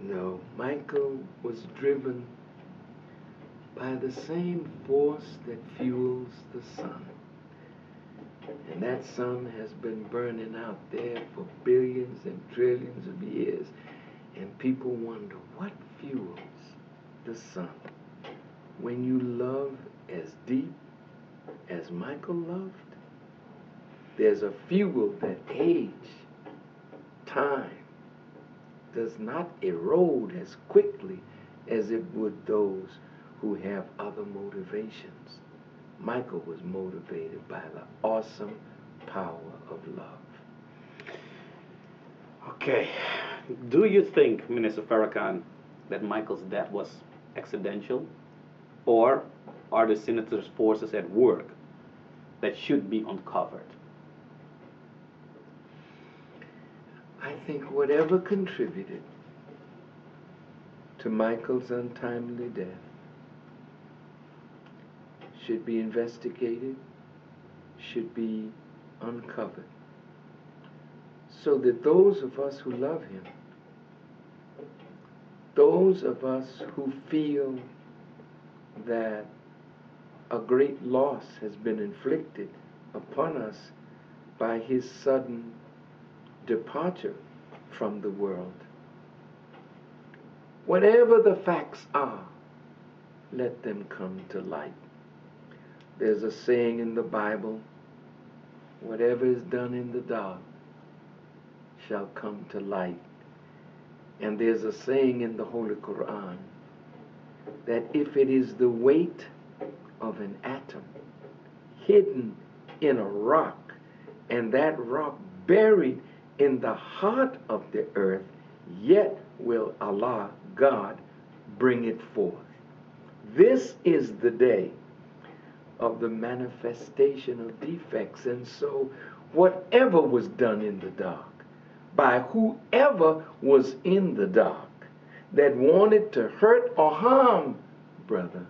No, Michael was driven by the same force that fuels the sun. And that sun has been burning out there for billions and trillions of years. And people wonder, what fuels the sun? When you love as deep as Michael loved, there's a fuel that age, time, does not erode as quickly as it would those who have other motivations. Michael was motivated by the awesome power of love. Okay. Do you think, Minister Farrakhan, that Michael's death was accidental? Or are the sinister forces at work that should be uncovered? I think whatever contributed to Michael's untimely death should be investigated, should be uncovered, so that those of us who love him, those of us who feel that a great loss has been inflicted upon us by his sudden departure from the world, whatever the facts are, let them come to light. There's a saying in the Bible, whatever is done in the dark shall come to light. And there's a saying in the Holy Quran that if it is the weight of an atom hidden in a rock, and that rock buried in the heart of the earth, yet will Allah, God, bring it forth. This is the day of the manifestation of defects. And so whatever was done in the dark, by whoever was in the dark, that wanted to hurt or harm, brother,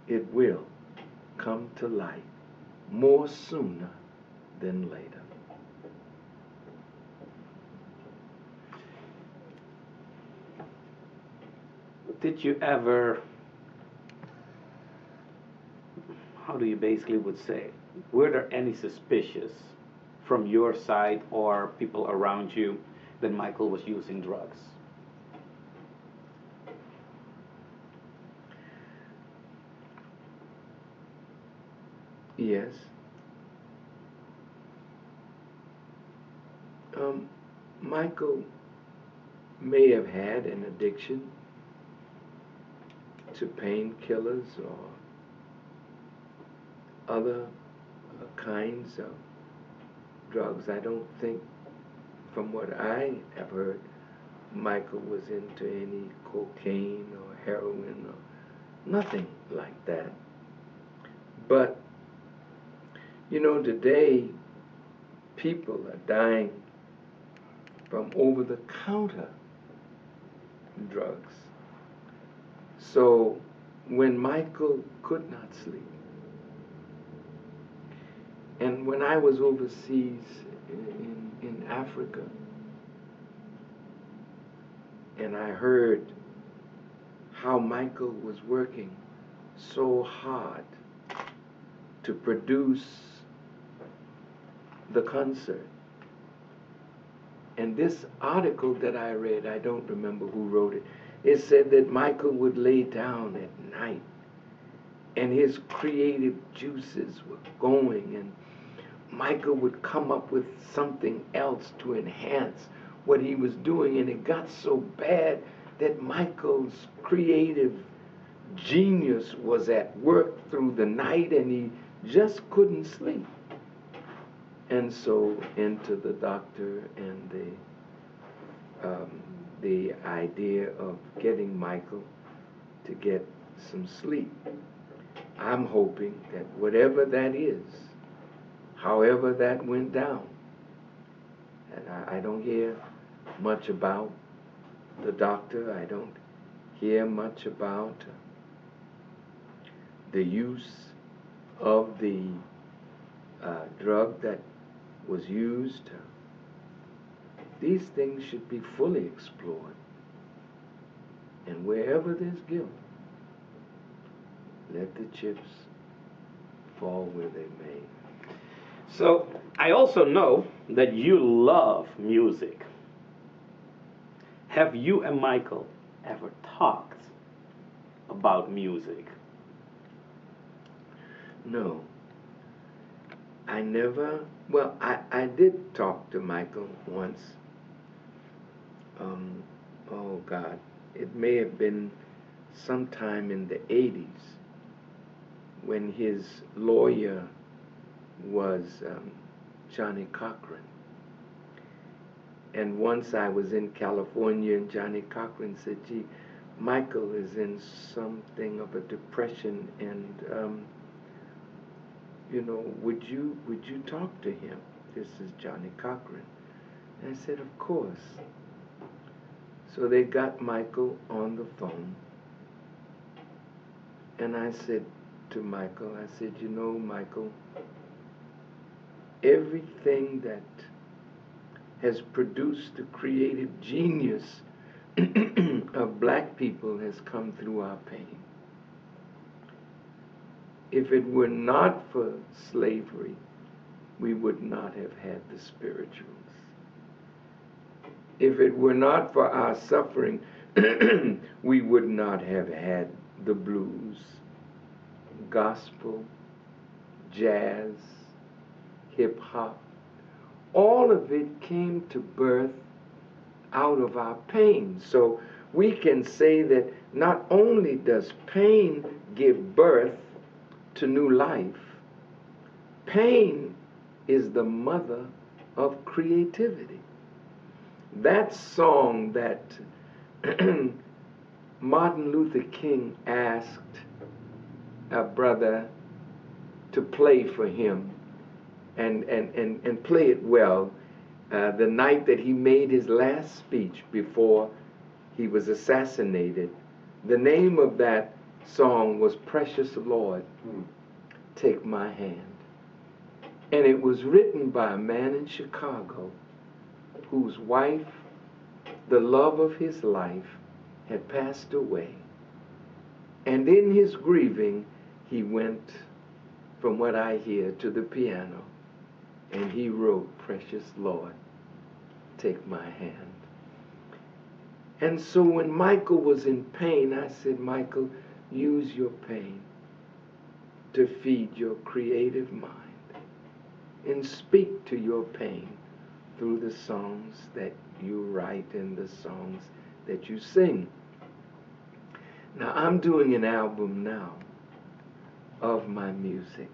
it will come to light more sooner than later. Did you ever, how do you basically would say, were there any suspicious from your side or people around you that Michael was using drugs? Yes. Michael may have had an addiction to painkillers or other kinds of drugs. I don't think, from what I have heard, Michael was into any cocaine or heroin or nothing like that. But, you know, today people are dying from over-the-counter drugs. So when Michael could not sleep, and when I was overseas in Africa, and I heard how Michael was working so hard to produce the concert. And this article that I read, I don't remember who wrote it, it said that Michael would lay down at night and his creative juices were going, and Michael would come up with something else to enhance what he was doing, and it got so bad that Michael's creative genius was at work through the night and he just couldn't sleep. And so into the doctor and the idea of getting Michael to get some sleep. I'm hoping that whatever that is, however that went down, and I don't hear much about the doctor, I don't hear much about the use of the drug that was used. These things should be fully explored. And wherever there's guilt, let the chips fall where they may. So I also know that you love music. Have you and Michael ever talked about music? No. I never, well, I did talk to Michael once. Oh God, it may have been sometime in the 80s when his lawyer was Johnny Cochran. And once I was in California and Johnny Cochran said, gee, Michael is in something of a depression and would you talk to him? This is Johnny Cochran. And I said, of course. So they got Michael on the phone. And I said to Michael, I said, Michael, everything that has produced the creative genius of black people has come through our pain. If it were not for slavery, we would not have had the spirituals. If it were not for our suffering, we would not have had the blues, gospel, jazz, hip-hop. All of it came to birth out of our pain. So we can say that not only does pain give birth to new life, pain is the mother of creativity. That song that Martin Luther King asked a brother to play for him and play it well the night that he made his last speech before he was assassinated. The name of that song was Precious Lord, Take My Hand. And it was written by a man in Chicago whose wife, the love of his life, had passed away. And in his grieving, he went, from what I hear, to the piano, and he wrote, Precious Lord, Take My Hand. And so when Michael was in pain, I said, Michael, use your pain to feed your creative mind and speak to your pain through the songs that you write and the songs that you sing. Now, I'm doing an album now of my music.